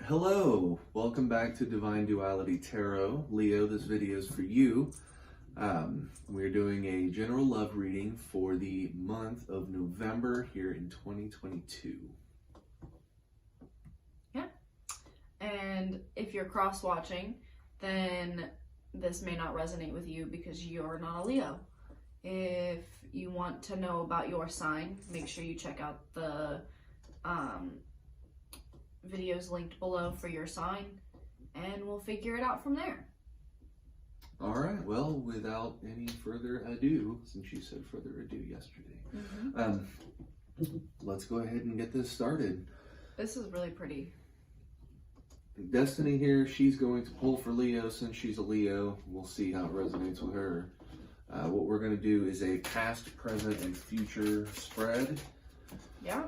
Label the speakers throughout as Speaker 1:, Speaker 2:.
Speaker 1: Hello, welcome back to Divine Duality Tarot. Leo, this video is for you. We're doing a general love reading for the month of November here in 2022.
Speaker 2: Yeah, and if you're cross-watching, then this may not resonate with you because you're not a Leo. If you want to know about your sign, make sure you check out the videos linked below for your sign, and we'll figure it out from there.
Speaker 1: All right, well, without any further ado, since you said further ado yesterday, let's go ahead and get this started.
Speaker 2: This is really pretty.
Speaker 1: Destiny here, she's going to pull for Leo since she's a Leo. We'll see how it resonates with her. What we're going to do is a past, present, and future spread.
Speaker 2: Yeah.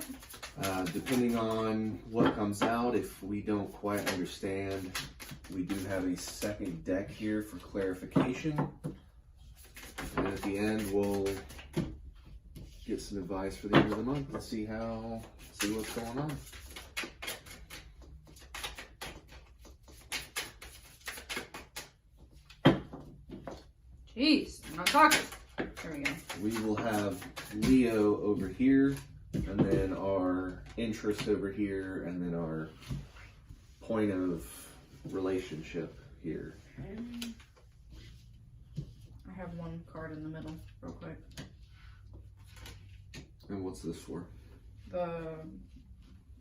Speaker 1: Depending on what comes out, if we don't quite understand, we do have a second deck here for clarification. And at the end, we'll get some advice for the end of the month and see what's going on.
Speaker 2: Jeez, I'm not talking. There we go.
Speaker 1: We will have Leo over here, and then our interest over here, and then our point of relationship here.
Speaker 2: I have one card in the middle, real quick.
Speaker 1: And what's this for?
Speaker 2: The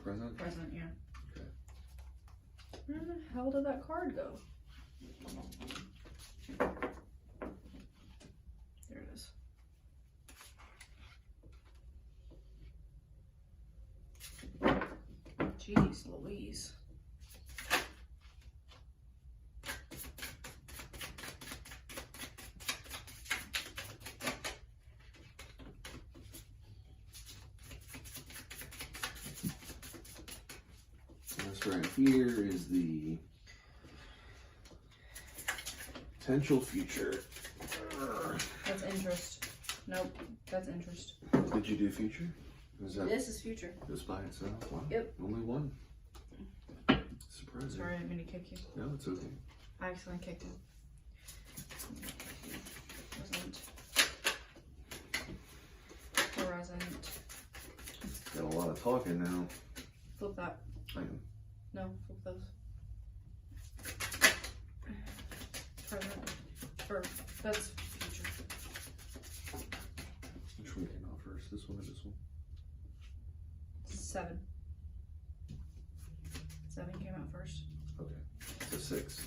Speaker 1: Present?
Speaker 2: present, yeah.
Speaker 1: Okay.
Speaker 2: Where the hell did that card go? There it is. Jeez Louise.
Speaker 1: This right here is the potential future.
Speaker 2: That's interest. Nope, that's interest.
Speaker 1: Did you do future? Is that
Speaker 2: This is future.
Speaker 1: just by itself? Wow.
Speaker 2: Yep.
Speaker 1: Only one. Surprising.
Speaker 2: Sorry, I didn't mean to kick you.
Speaker 1: No, it's okay.
Speaker 2: I accidentally kicked him. Present.
Speaker 1: Got a lot of talking now.
Speaker 2: Flip that.
Speaker 1: I am.
Speaker 2: No, flip those. Present. Or, that's future.
Speaker 1: Which one came out first? This one or this one?
Speaker 2: 7. 7 came out first.
Speaker 1: Okay. So 6.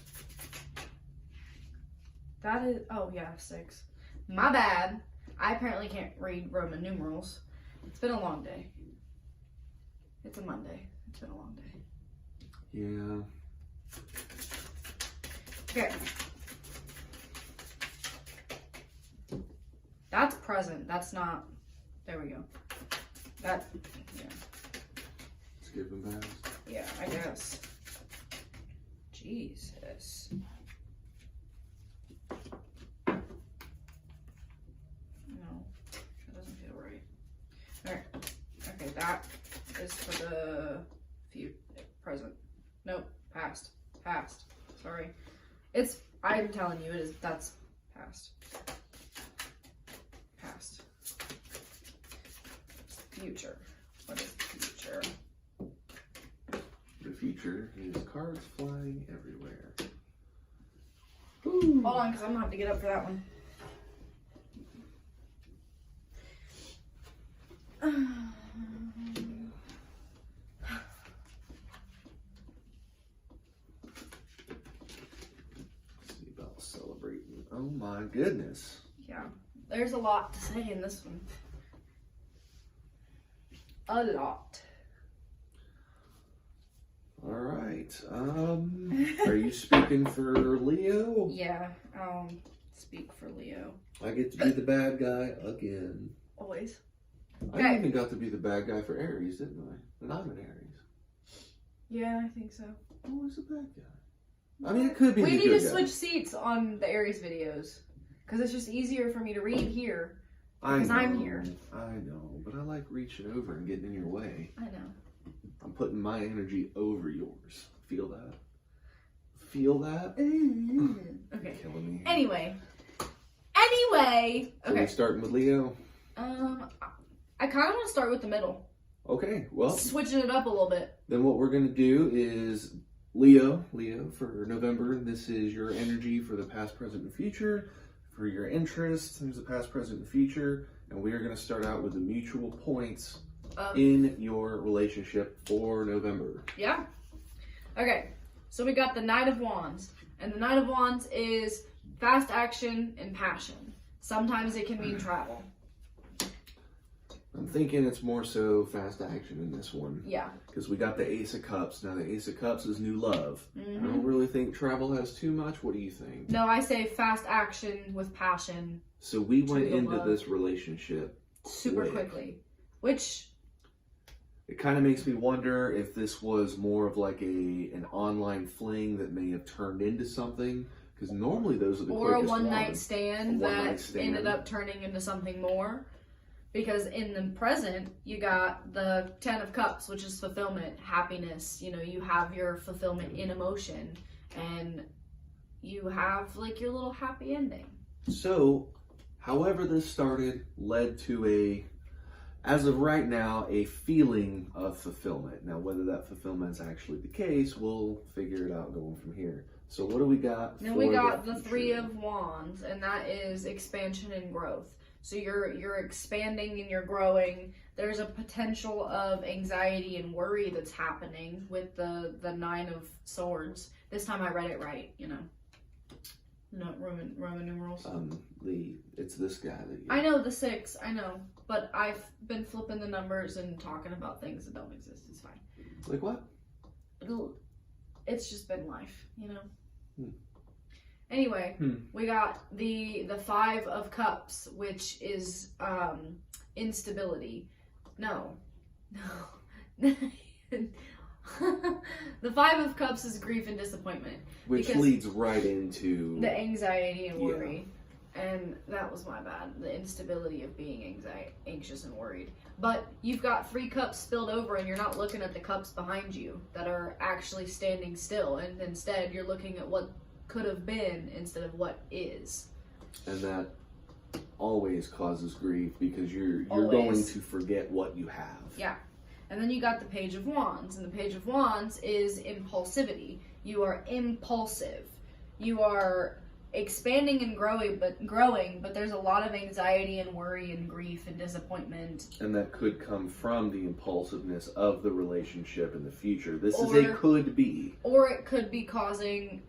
Speaker 2: That is, oh yeah, 6. My bad. I apparently can't read Roman numerals. It's been a long day. It's a Monday. It's been a long day.
Speaker 1: Yeah.
Speaker 2: Okay. That's present. That's not, there we go. That, yeah.
Speaker 1: Skip and pass.
Speaker 2: Yeah, I guess. Jesus. No, that doesn't feel right. Alright. Okay, that is for the present. Nope, past. Past. Sorry. I'm telling you, that's past. Past. Future. What is future?
Speaker 1: The future is cards flying everywhere.
Speaker 2: Hold on, because I'm gonna have to get up for that one.
Speaker 1: See about celebrating. Oh my goodness.
Speaker 2: Yeah, there's a lot to say in this one. A lot.
Speaker 1: All right. Are you speaking for Leo?
Speaker 2: Yeah, I'll speak for Leo.
Speaker 1: I get to be the bad guy again.
Speaker 2: Always.
Speaker 1: I even got to be the bad guy for Aries, didn't I? And I'm an Aries.
Speaker 2: Yeah, I think so.
Speaker 1: Always a bad guy. I mean, it could be.
Speaker 2: We
Speaker 1: the
Speaker 2: need
Speaker 1: good
Speaker 2: to
Speaker 1: guy.
Speaker 2: switch seats on the Aries videos because it's just easier for me to read here.
Speaker 1: I
Speaker 2: Because
Speaker 1: know,
Speaker 2: I'm here.
Speaker 1: I know, but I like reaching over and getting in your way.
Speaker 2: I know.
Speaker 1: I'm putting my energy over yours. Feel that? Feel that?
Speaker 2: Okay.
Speaker 1: Killing me.
Speaker 2: Anyway.
Speaker 1: So
Speaker 2: Okay.
Speaker 1: we're starting with Leo.
Speaker 2: I kind of want to start with the middle.
Speaker 1: Okay, well,
Speaker 2: Switching it up a little bit.
Speaker 1: then what we're going to do is Leo for November. This is your energy for the past, present, and future. For your interests, there's the past, present, and future. And we are going to start out with the mutual points in your relationship for November.
Speaker 2: Yeah. Okay. So we got the Knight of Wands. And the Knight of Wands is fast action and passion. Sometimes it can mean travel.
Speaker 1: I'm thinking it's more so fast action in this one.
Speaker 2: Yeah.
Speaker 1: Because we got the Ace of Cups. Now, the Ace of Cups is new love.
Speaker 2: Mm-hmm.
Speaker 1: I don't really think travel has too much. What do you think?
Speaker 2: No, I say fast action with passion.
Speaker 1: So we went into
Speaker 2: love.
Speaker 1: this relationship
Speaker 2: Super quickly. Which...
Speaker 1: It kind of makes me wonder if this was more of like an online fling that may have turned into something. Because normally those are the
Speaker 2: or a
Speaker 1: quickest
Speaker 2: one-night
Speaker 1: ones.
Speaker 2: stand ended up turning into something more. Because in the present, you got the 10 of Cups, which is fulfillment, happiness. You know, you have your fulfillment in emotion. And you have, like, your little happy ending.
Speaker 1: So, however this started led to as of right now, a feeling of fulfillment. Now, whether that fulfillment is actually the case, we'll figure it out going from here. So what do we got?
Speaker 2: Then we got the Three of Wands, and that is expansion and growth. So you're expanding and you're growing. There's a potential of anxiety and worry that's happening with the Nine of Swords. This time I read it right, you know. Not Roman numerals.
Speaker 1: It's this guy that you...
Speaker 2: I know the 6, I know. But I've been flipping the numbers and talking about things that don't exist. It's fine.
Speaker 1: Like what?
Speaker 2: It's just been life, you know. Anyway, we got the 5 of Cups, which is instability. No. The 5 of Cups is grief and disappointment.
Speaker 1: Which leads right into
Speaker 2: the anxiety and worry. Yeah. And that was my bad. The instability of being anxious and worried. But you've got 3 cups spilled over and you're not looking at the cups behind you that are actually standing still. And instead you're looking at what could have been instead of what is. And
Speaker 1: that always causes grief because you're going to forget what you have.
Speaker 2: Yeah. And then you got the Page of Wands. And the Page of Wands is impulsivity. You are impulsive. You are expanding and growing, but there's a lot of anxiety and worry and grief and disappointment.
Speaker 1: And that could come from the impulsiveness of the relationship in the future. This is a could be.
Speaker 2: Or it could be causing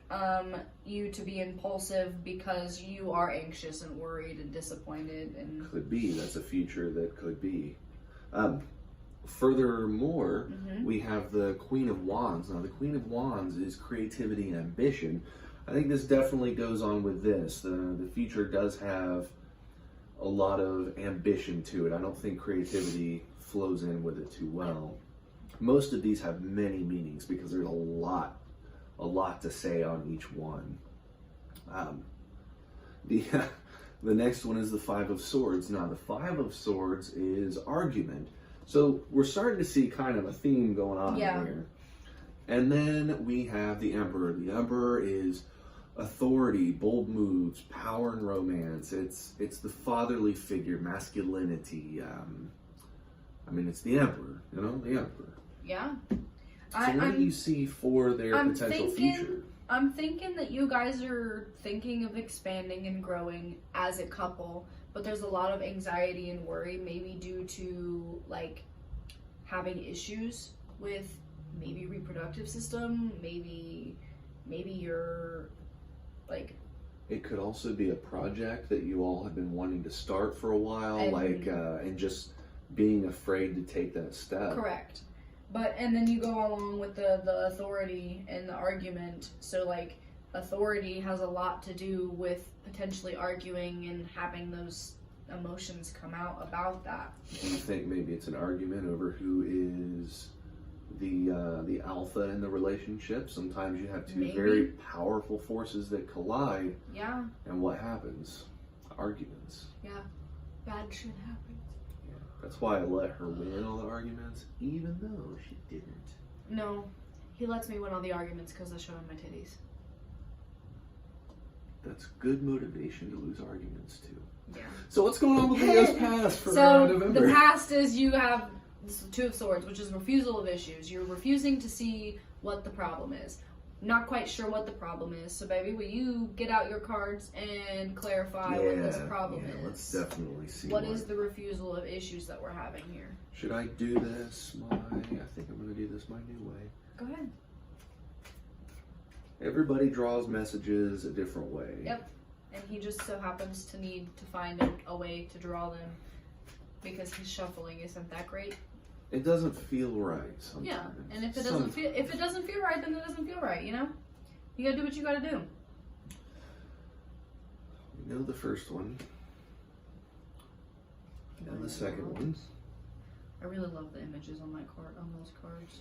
Speaker 2: you to be impulsive because you are anxious and worried and disappointed. And
Speaker 1: could be. That's a future that could be. Furthermore, we have the Queen of Wands. Now, the Queen of Wands is creativity and ambition. I think this definitely goes on with this. The future does have a lot of ambition to it. I don't think creativity flows in with it too well. Most of these have many meanings because there's a lot to say on each one. The next one is the 5 of Swords. Now, the 5 of Swords is argument. So we're starting to see kind of a theme going on here. And then we have the Emperor. The Emperor is authority, bold moves, power, and romance. It's the fatherly figure, masculinity. I mean, it's the Emperor, you know, the Emperor.
Speaker 2: Yeah.
Speaker 1: So what do you see for their potential future?
Speaker 2: I'm thinking that you guys are thinking of expanding and growing as a couple, but there's a lot of anxiety and worry, maybe due to, like, having issues with maybe reproductive system, maybe you're, like...
Speaker 1: It could also be a project that you all have been wanting to start for a while, and just being afraid to take that step.
Speaker 2: Correct. And then you go along with the authority and the argument. So, like, authority has a lot to do with potentially arguing and having those emotions come out about that.
Speaker 1: Do you think maybe it's an argument over who is the alpha in the relationship? Sometimes you have two very powerful forces that collide.
Speaker 2: Yeah.
Speaker 1: And what happens? Arguments.
Speaker 2: Yeah. Bad shit happens.
Speaker 1: That's why I let her win all the arguments, even though she didn't.
Speaker 2: No. He lets me win all the arguments because I show him my titties.
Speaker 1: That's good motivation to lose arguments too.
Speaker 2: Yeah.
Speaker 1: So what's going on with Leo's past for
Speaker 2: So
Speaker 1: November?
Speaker 2: the past is you have the Two of Swords, which is refusal of issues. You're refusing to see what the problem is. Not quite sure what the problem is. So baby, will you get out your cards and clarify what this problem is?
Speaker 1: Let's definitely see.
Speaker 2: What is the refusal of issues that we're having here?
Speaker 1: Should I do this I think I'm going to do this my new way.
Speaker 2: Go ahead.
Speaker 1: Everybody draws messages a different way.
Speaker 2: Yep. And he just so happens to need to find a way to draw them because his shuffling isn't that great.
Speaker 1: It doesn't feel right sometimes.
Speaker 2: Yeah, and if it doesn't feel right, then it doesn't feel right. You know, you gotta do what you gotta do.
Speaker 1: We know the first one. And the second one.
Speaker 2: I really love the images on those cards.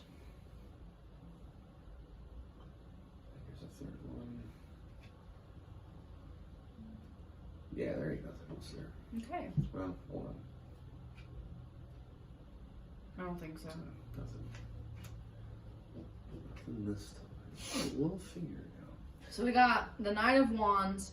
Speaker 1: Here's a third one. Yeah, there ain't nothing else there.
Speaker 2: Okay.
Speaker 1: Well, hold on.
Speaker 2: I don't think so.
Speaker 1: Nothing this time. We'll figure it out.
Speaker 2: So we got the Knight of Wands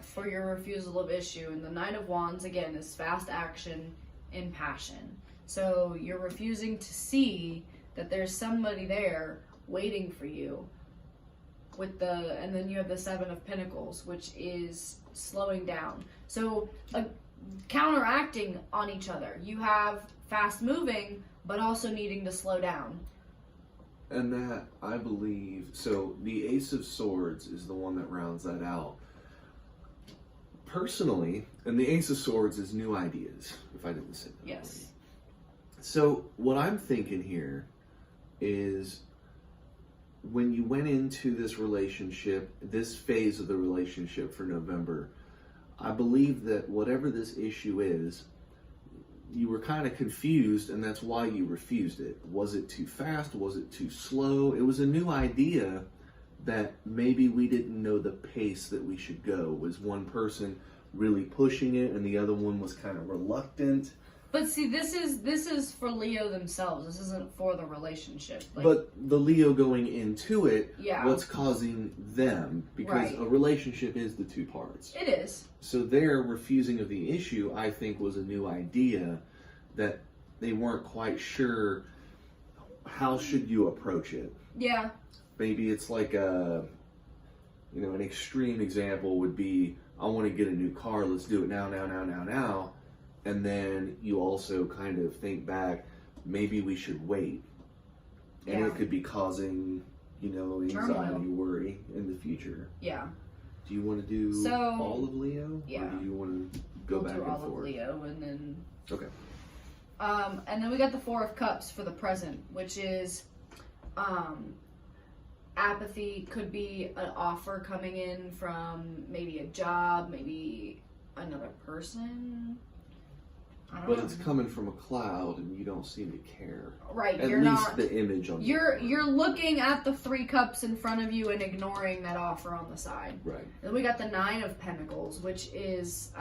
Speaker 2: for your refusal of issue, and the Knight of Wands again is fast action in passion. So you're refusing to see that there's somebody there waiting for you. And then you have the Seven of Pentacles, which is slowing down. So counteracting on each other. You have fast moving, but also needing to slow down.
Speaker 1: And that, I believe, so the Ace of Swords is the one that rounds that out. Personally, and the Ace of Swords is new ideas, if I didn't say that.
Speaker 2: Yes.
Speaker 1: Already. So what I'm thinking here is when you went into this relationship, this phase of the relationship for November, I believe that whatever this issue is, you were kind of confused, and that's why you refused it. Was it too fast? Was it too slow? It was a new idea that maybe we didn't know the pace that we should go. Was one person really pushing it and the other one was kind of reluctant?
Speaker 2: But see, this is for Leo themselves. This isn't for the relationship.
Speaker 1: But the Leo going into it,
Speaker 2: yeah.
Speaker 1: What's causing them? Because a relationship is the two parts.
Speaker 2: It is.
Speaker 1: So their refusing of the issue, I think, was a new idea that they weren't quite sure how should you approach it.
Speaker 2: Yeah.
Speaker 1: Maybe it's like an extreme example would be, I want to get a new car, let's do it now. And then you also kind of think back, maybe we should wait. And it could be causing, anxiety, worry in the future.
Speaker 2: Yeah.
Speaker 1: Do you want to do all of Leo?
Speaker 2: Yeah.
Speaker 1: Or do you want to go back and forth?
Speaker 2: All of Leo and then...
Speaker 1: Okay.
Speaker 2: And then we got the Four of Cups for the present, which is apathy. Could be an offer coming in from maybe a job, maybe another person.
Speaker 1: But it's coming from a cloud, and you don't seem to care.
Speaker 2: Right,
Speaker 1: At
Speaker 2: you're
Speaker 1: least
Speaker 2: not.
Speaker 1: The image on
Speaker 2: You're looking at the Three Cups in front of you and ignoring that offer on the side.
Speaker 1: Right.
Speaker 2: Then we got the Nine of Pentacles, which is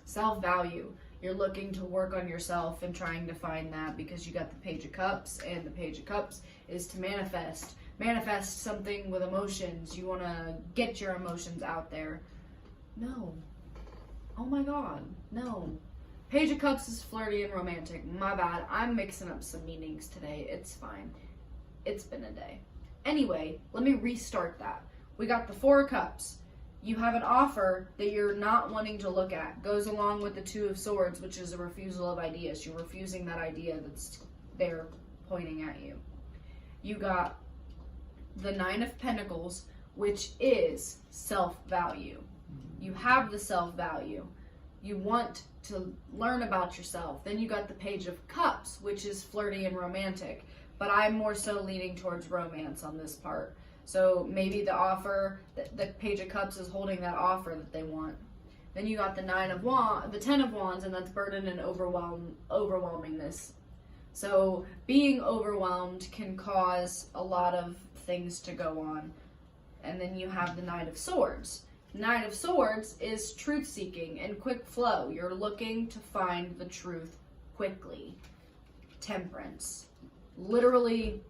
Speaker 2: self-value. You're looking to work on yourself and trying to find that because you got the Page of Cups, and the Page of Cups is to manifest. Manifest something with emotions. You want to get your emotions out there. No. Oh my god, no. Page of Cups is flirty and romantic. My bad. I'm mixing up some meanings today. It's fine. It's been a day. Anyway, let me restart that. We got the Four of Cups. You have an offer that you're not wanting to look at. Goes along with the Two of Swords, which is a refusal of ideas. You're refusing that idea that's there pointing at you. You got the Nine of Pentacles, which is self-value. You have the self-value. You want to learn about yourself. Then you got the Page of Cups, which is flirty and romantic. But I'm more so leaning towards romance on this part. So maybe the offer, the Page of Cups is holding that offer that they want. Then you got the the Ten of Wands, and that's burden and overwhelmingness. So being overwhelmed can cause a lot of things to go on. And then you have the Knight of Swords. Knight of Swords is truth-seeking and quick flow. You're looking to find the truth quickly. Temperance. literally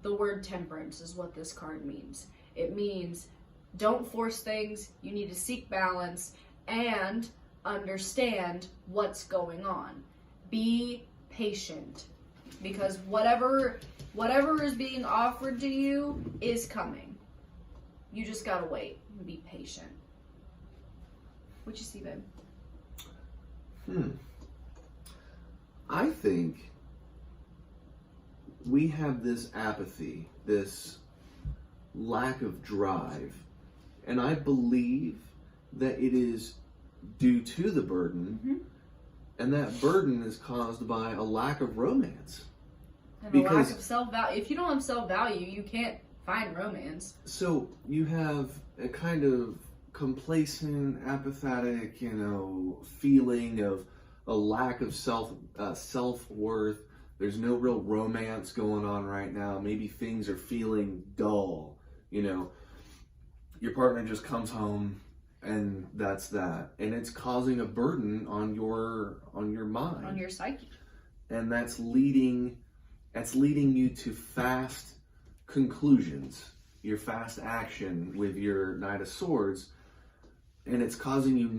Speaker 2: the word temperance is what this card means. It means don't force things, you need to seek balance and understand what's going on. Be patient, because whatever is being offered to you is coming. You just gotta wait and be patient. What you see, babe?
Speaker 1: I think we have this apathy, this lack of drive, and I believe that it is due to the burden, and that burden is caused by a lack of romance.
Speaker 2: And a lack of self-value. If you don't have self-value, you can't find romance.
Speaker 1: So you have a kind of complacent, apathetic, feeling of a lack of self-worth. There's no real romance going on right now. Maybe things are feeling dull. Your partner just comes home and that's that. And it's causing a burden on your mind.
Speaker 2: On your psyche.
Speaker 1: And that's leading you to fast conclusions, your fast action with your Knight of Swords, and it's causing you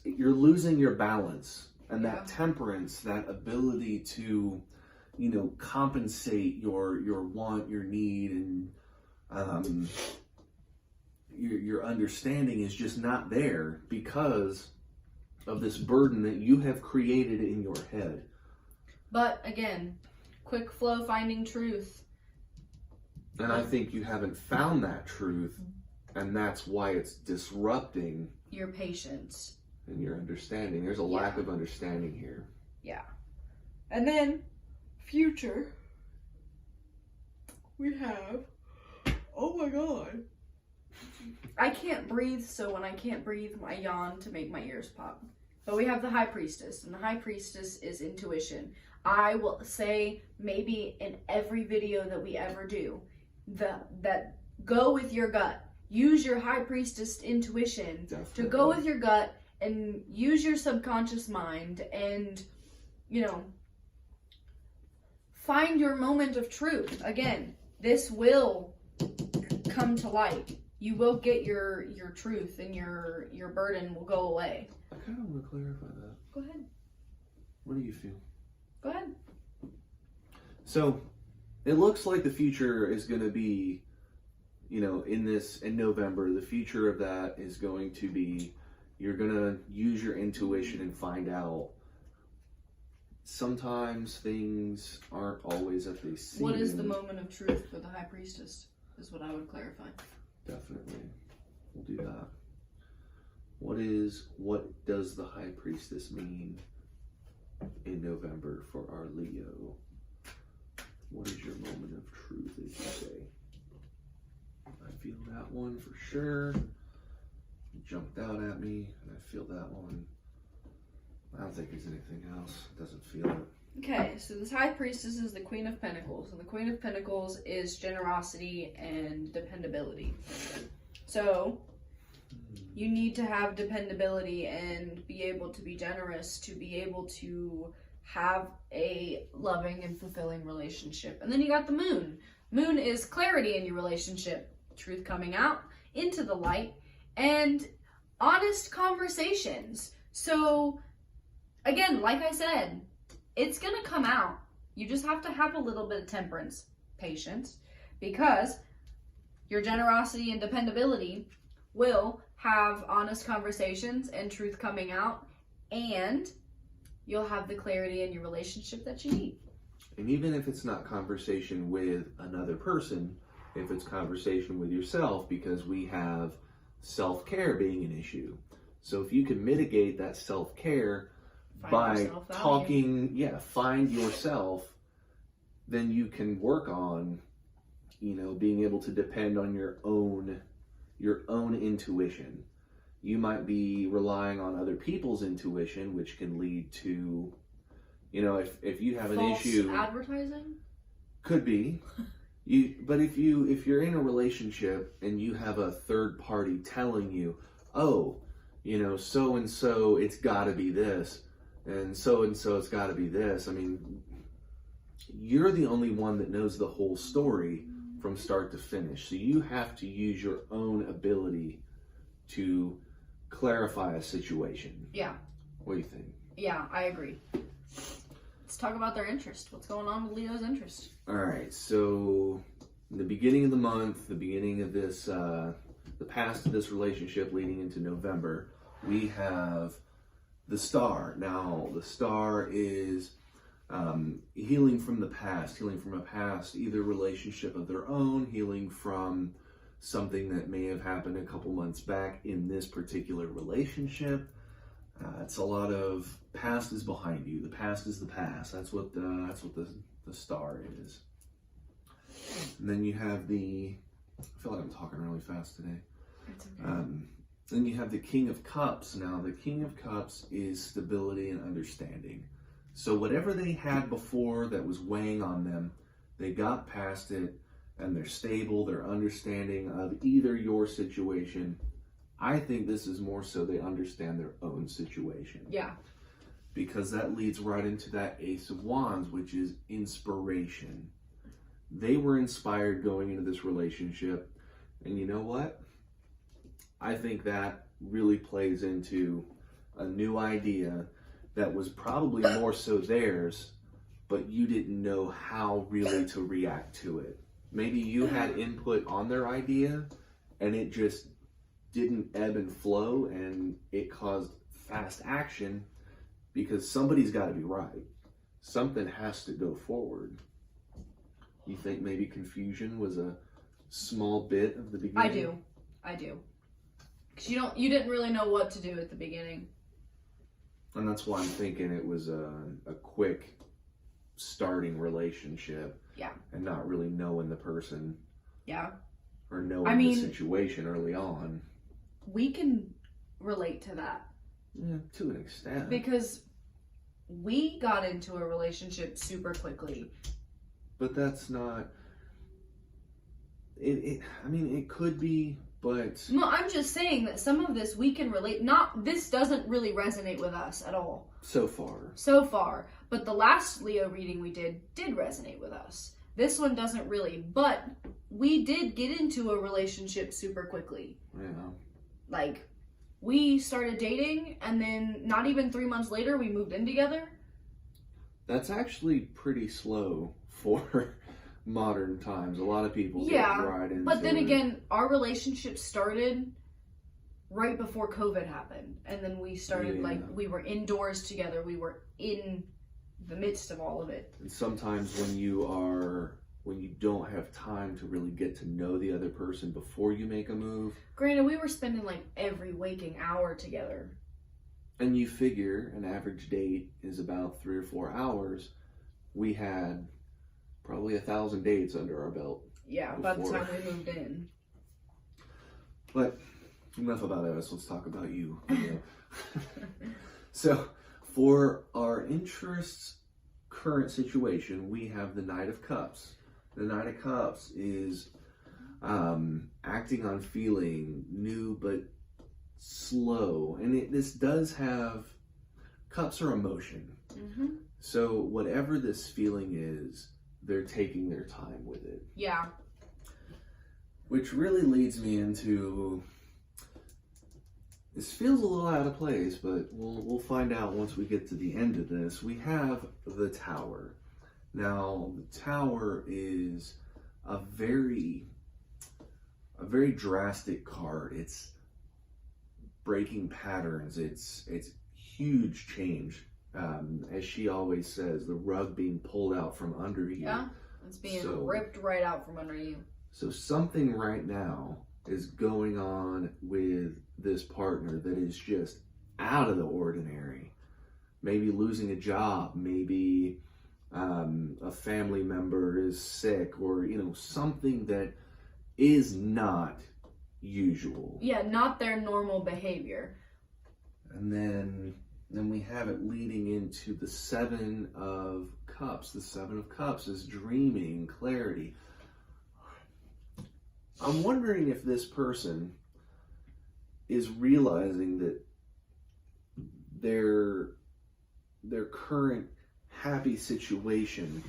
Speaker 1: you're losing your balance and that temperance, that ability to, compensate your want, your need, and your understanding is just not there because of this burden that you have created in your head.
Speaker 2: But again, quick flow finding truth.
Speaker 1: And I think you haven't found that truth, and that's why it's disrupting
Speaker 2: your patience
Speaker 1: and your understanding. There's a lack of understanding here.
Speaker 2: Yeah. And then future, we have, oh my god, I can't breathe, so when I can't breathe, I yawn to make my ears pop. But we have the High Priestess, and the High Priestess is intuition. I will say maybe in every video that we ever do, that go with your gut. Use your High Priestess intuition to go with your gut and use your subconscious mind and, find your moment of truth. Again, this will come to light. You will get your truth, and your burden will go away.
Speaker 1: I kind of want to clarify that.
Speaker 2: Go ahead.
Speaker 1: What do you feel?
Speaker 2: Go ahead.
Speaker 1: So, it looks like the future is going to be, in November, the future of that is going to be, you're going to use your intuition and find out. Sometimes things aren't always as they seem.
Speaker 2: What is the moment of truth for the High Priestess, is what I would clarify.
Speaker 1: Definitely. We'll do that. What does the High Priestess mean in November for our Leo? What is your moment of truth, as you say? I feel that one for sure. It jumped out at me, and I feel that one. I don't think there's anything else. It doesn't feel it.
Speaker 2: Okay, so this High Priestess is the Queen of Pentacles, and the Queen of Pentacles is generosity and dependability. So, you need to have dependability and be able to be generous to be able to have a loving and fulfilling relationship. And then you got the Moon. Moon is clarity in your relationship, truth coming out into the light, and honest conversations. So, again, like I said, it's going to come out. You just have to have a little bit of temperance, patience, because your generosity and dependability will have honest conversations and truth coming out, and you'll have the clarity in your relationship that you need.
Speaker 1: And even if it's not conversation with another person, if it's conversation with yourself, because we have self-care being an issue. So if you can mitigate that self-care by talking, find yourself, then you can work on, being able to depend on your own intuition. You might be relying on other people's intuition, which can lead to, if you have an issue.
Speaker 2: Advertising?
Speaker 1: Could be. But if you're in a relationship and you have a third party telling you, so and so it's got to be this, and so it's got to be this. I mean, you're the only one that knows the whole story from start to finish. So you have to use your own ability to clarify a situation.
Speaker 2: Yeah.
Speaker 1: What do you think?
Speaker 2: Yeah, I agree. Let's talk about their interest. What's going on with Leo's interest?
Speaker 1: All right, so in the beginning of the month, the beginning of this, the past of this relationship leading into November, we have the Star. Now, the Star is healing from the past, healing from a past, either relationship of their own, healing from something that may have happened a couple months back in this particular relationship. It's a lot of past is behind you. The past is the past. That's what the Star is. And then you have I feel like I'm talking really fast today.
Speaker 2: It's okay.
Speaker 1: Then you have the King of Cups. Now, the King of Cups is stability and understanding. So whatever they had before that was weighing on them, they got past it, and they're stable, they're understanding of either your situation. I think this is more so they understand their own situation.
Speaker 2: Yeah.
Speaker 1: Because that leads right into that Ace of Wands, which is inspiration. They were inspired going into this relationship, and you know what? I think that really plays into a new idea that was probably more so theirs, but you didn't know how really to react to it. Maybe you had input on their idea, and it just didn't ebb and flow, and it caused fast action, because somebody's got to be right. Something has to go forward. You think maybe confusion was a small bit of the beginning?
Speaker 2: I do. Because you didn't really know what to do at the beginning.
Speaker 1: And that's why I'm thinking it was a quick starting relationship.
Speaker 2: Yeah.
Speaker 1: And not really knowing the person.
Speaker 2: Yeah.
Speaker 1: Or knowing the situation early on.
Speaker 2: We can relate to that.
Speaker 1: Yeah, to an extent.
Speaker 2: Because we got into a relationship super quickly.
Speaker 1: But that's not... It could be, but...
Speaker 2: No, I'm just saying that some of this we can relate. This doesn't really resonate with us at all.
Speaker 1: So far.
Speaker 2: But the last Leo reading we did resonate with us. This one doesn't really. But we did get into a relationship super quickly.
Speaker 1: Yeah.
Speaker 2: Like, we started dating, and then not even 3 months later, we moved in together.
Speaker 1: That's actually pretty slow for modern times. A lot of people get right into it.
Speaker 2: But then again, our relationship started right before COVID happened. And then we started, we were indoors together. We were in the midst of all of it.
Speaker 1: And sometimes when you don't have time to really get to know the other person before you make a move.
Speaker 2: Granted, we were spending every waking hour together.
Speaker 1: And you figure an average date is about 3 or 4 hours. We had probably 1,000 dates under our belt.
Speaker 2: Yeah, by the time we moved in.
Speaker 1: But enough about us. Let's talk about you. So, for our interests, current situation, we have the Knight of Cups. The Knight of Cups is acting on feeling new but slow. And this does have... Cups are emotion.
Speaker 2: Mm-hmm.
Speaker 1: So whatever this feeling is, they're taking their time with it.
Speaker 2: Yeah.
Speaker 1: Which really leads me into... This feels a little out of place, but we'll find out once we get to the end of this. We have the Tower. Now, the Tower is a very drastic card. It's breaking patterns. It's huge change. As she always says, the rug being pulled out from under you.
Speaker 2: Yeah, it's being ripped right out from under you.
Speaker 1: So something right now is going on with this partner that is just out of the ordinary. Maybe losing a job, maybe a family member is sick, or something that is not usual.
Speaker 2: Yeah, not their normal behavior.
Speaker 1: And then we have it leading into the Seven of Cups. The Seven of Cups is dreaming, clarity. I'm wondering if this person is realizing that their current happy situation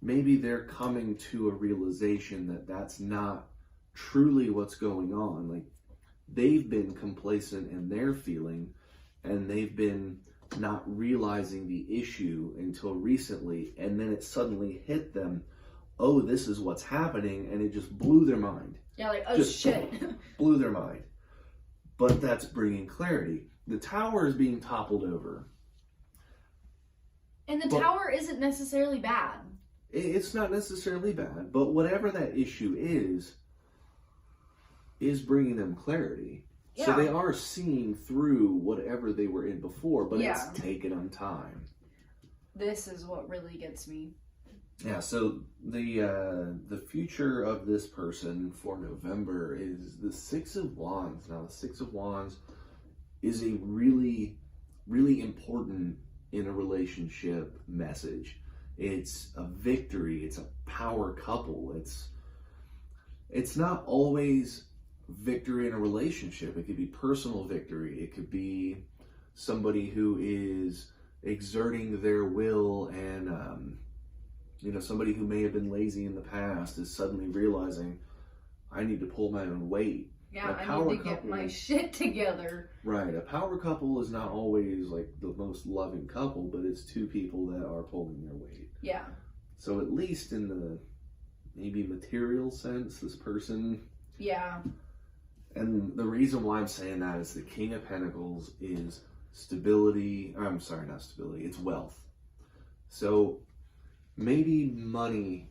Speaker 1: maybe they're coming to a realization that that's not truly what's going on. Like, they've been complacent in their feeling, and they've been not realizing the issue until recently, and then it suddenly hit them, oh, this is what's happening, and it just blew their mind.
Speaker 2: Yeah, like, oh,
Speaker 1: just
Speaker 2: shit.
Speaker 1: blew their mind. But that's bringing clarity. The tower is being toppled over.
Speaker 2: And the tower isn't necessarily bad.
Speaker 1: It's not necessarily bad, but whatever that issue is bringing them clarity.
Speaker 2: Yeah.
Speaker 1: So they are seeing through whatever they were in before, but
Speaker 2: Yeah.
Speaker 1: it's taken them time.
Speaker 2: This is what really gets me.
Speaker 1: Yeah, so the future of this person for November is the Six of Wands. Now, the Six of Wands is a really, really important in a relationship message. It's a victory. It's a power couple. It's not always victory in a relationship. It could be personal victory. It could be somebody who is exerting their will, and somebody who may have been lazy in the past is suddenly realizing, I need to pull my own weight.
Speaker 2: Yeah, I need to get my shit together.
Speaker 1: Right. A power couple is not always like the most loving couple, but it's two people that are pulling their weight.
Speaker 2: Yeah.
Speaker 1: So at least in the maybe material sense, this person.
Speaker 2: Yeah.
Speaker 1: And the reason why I'm saying that is the King of Pentacles is stability. I'm sorry, not stability. It's wealth. So maybe money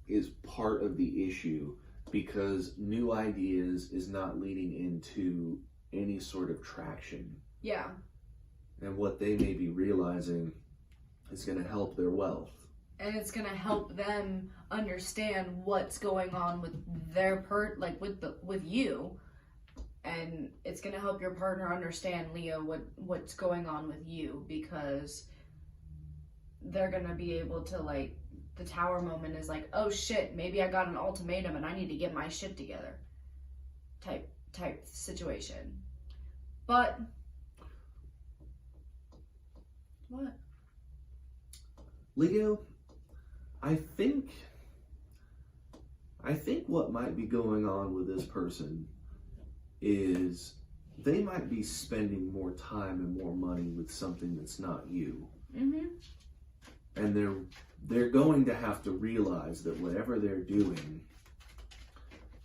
Speaker 1: is part of the issue, because new ideas is not leading into any sort of traction.
Speaker 2: Yeah.
Speaker 1: And what they may be realizing is going to help their wealth.
Speaker 2: And it's going to help them understand what's going on with their with you. And it's going to help your partner understand, Leo, what's going on with you, because they're going to be able to, like, the tower moment is like, oh shit, maybe I got an ultimatum and I need to get my shit together type situation. But what?
Speaker 1: Leo, I think what might be going on with this person is they might be spending more time and more money with something that's not you.
Speaker 2: Mm-hmm.
Speaker 1: And they're going to have to realize that whatever they're doing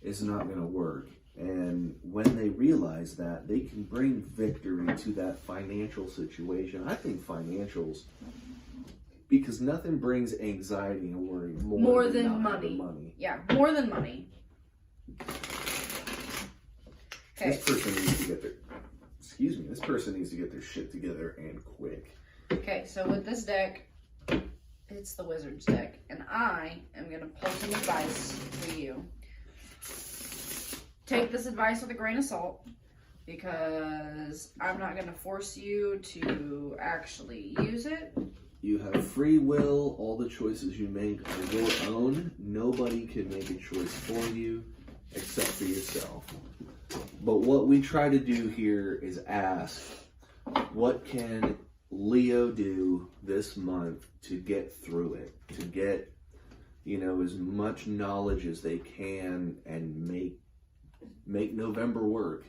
Speaker 1: is not going to work. And when they realize that, they can bring victory to that financial situation. I think financials, because nothing brings anxiety and worry more than money.
Speaker 2: Yeah, more than money. Okay.
Speaker 1: This person needs to get their shit together and quick.
Speaker 2: Okay, so with this deck, it's the Wizard's deck, and I am going to pull some advice for you. Take this advice with a grain of salt, because I'm not going to force you to actually use it.
Speaker 1: You have free will. All the choices you make are your own. Nobody can make a choice for you except for yourself. But what we try to do here is ask, what can Leo do this month to get through it, to get, as much knowledge as they can and make November work.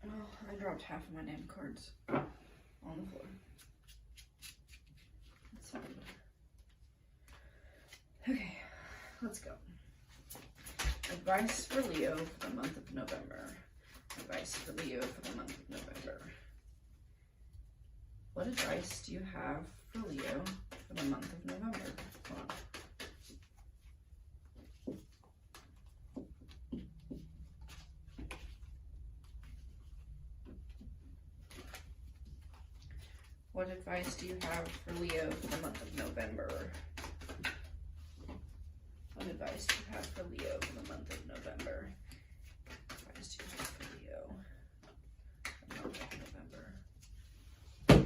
Speaker 2: Oh, I dropped half of my damn cards on the floor. That's fine. Okay, let's go. Advice for Leo for the month of November. Advice for Leo for the month of November. What advice do you have for Leo for the month of November? Hold on. What advice do you have for Leo for the month of November? What advice do you have for Leo for the month of November? What advice do you have for Leo for the month of November?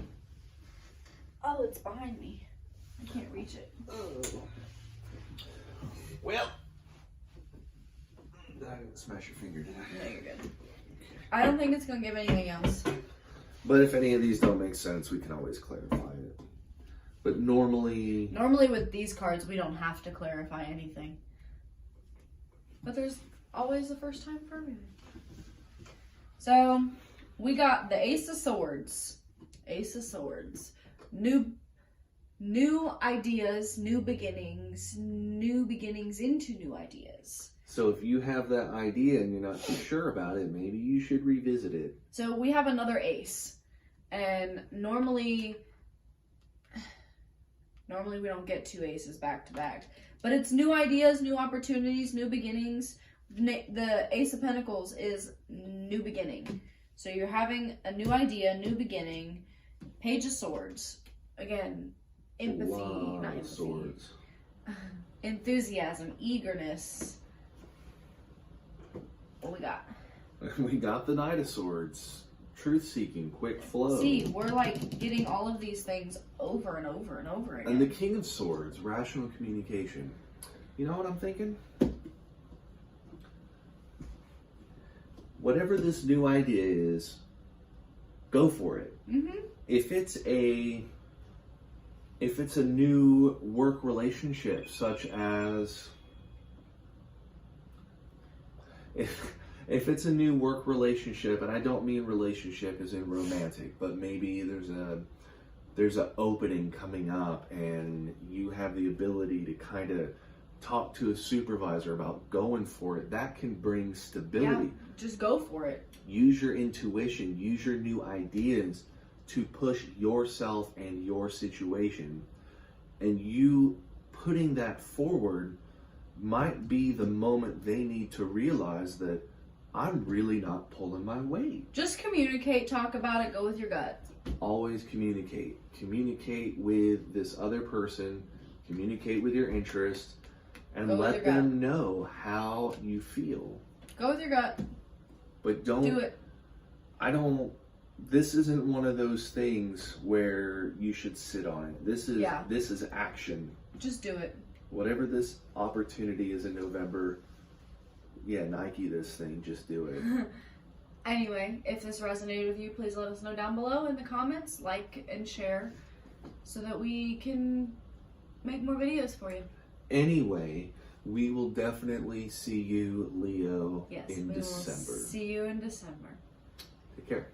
Speaker 2: Oh, it's behind me. I can't reach it.
Speaker 1: Oh. Well, I didn't smash your finger, did I?
Speaker 2: No, you're good. I don't think it's going to give anything else.
Speaker 1: But if any of these don't make sense, we can always clarify it. But normally
Speaker 2: with these cards, we don't have to clarify anything. But there's always the first time for everything. So, we got the Ace of Swords. Ace of Swords. New ideas, new beginnings into new ideas.
Speaker 1: So if you have that idea and you're not too sure about it, maybe you should revisit it.
Speaker 2: So we have another ace. And normally we don't get two aces back to back. But it's new ideas, new opportunities, new beginnings. The Ace of Pentacles is new beginning. So you're having a new idea, new beginning. Page of Swords. Again, empathy, not empathy.
Speaker 1: Swords.
Speaker 2: Enthusiasm, eagerness. What we got?
Speaker 1: We got the Knight of Swords. Truth-seeking, quick flow.
Speaker 2: See, we're like getting all of these things over and over and over again.
Speaker 1: And the King of Swords, rational communication. You know what I'm thinking? Whatever this new idea is, go for it.
Speaker 2: Mm-hmm.
Speaker 1: If it's a new work relationship, such as if it's a new work relationship, and I don't mean relationship as in romantic, but maybe there's a opening coming up and you have the ability to kind of talk to a supervisor about going for it, that can bring stability.
Speaker 2: Yeah, just go for it.
Speaker 1: Use your intuition, use your new ideas to push yourself and your situation. And you putting that forward might be the moment they need to realize that I'm really not pulling my weight.
Speaker 2: Just communicate, talk about it, go with your gut.
Speaker 1: Always communicate. Communicate with this other person, communicate with your interest, and let them know how you feel.
Speaker 2: Go with your gut.
Speaker 1: But don't
Speaker 2: do it.
Speaker 1: This isn't one of those things where you should sit on it. This is action.
Speaker 2: Just do it.
Speaker 1: Whatever this opportunity is in November, Nike this thing, just do it.
Speaker 2: Anyway, if this resonated with you, please let us know down below in the comments, like and share, so that we can make more videos for you.
Speaker 1: Anyway, we will definitely see you, Leo, in December.
Speaker 2: See you in December.
Speaker 1: Take care.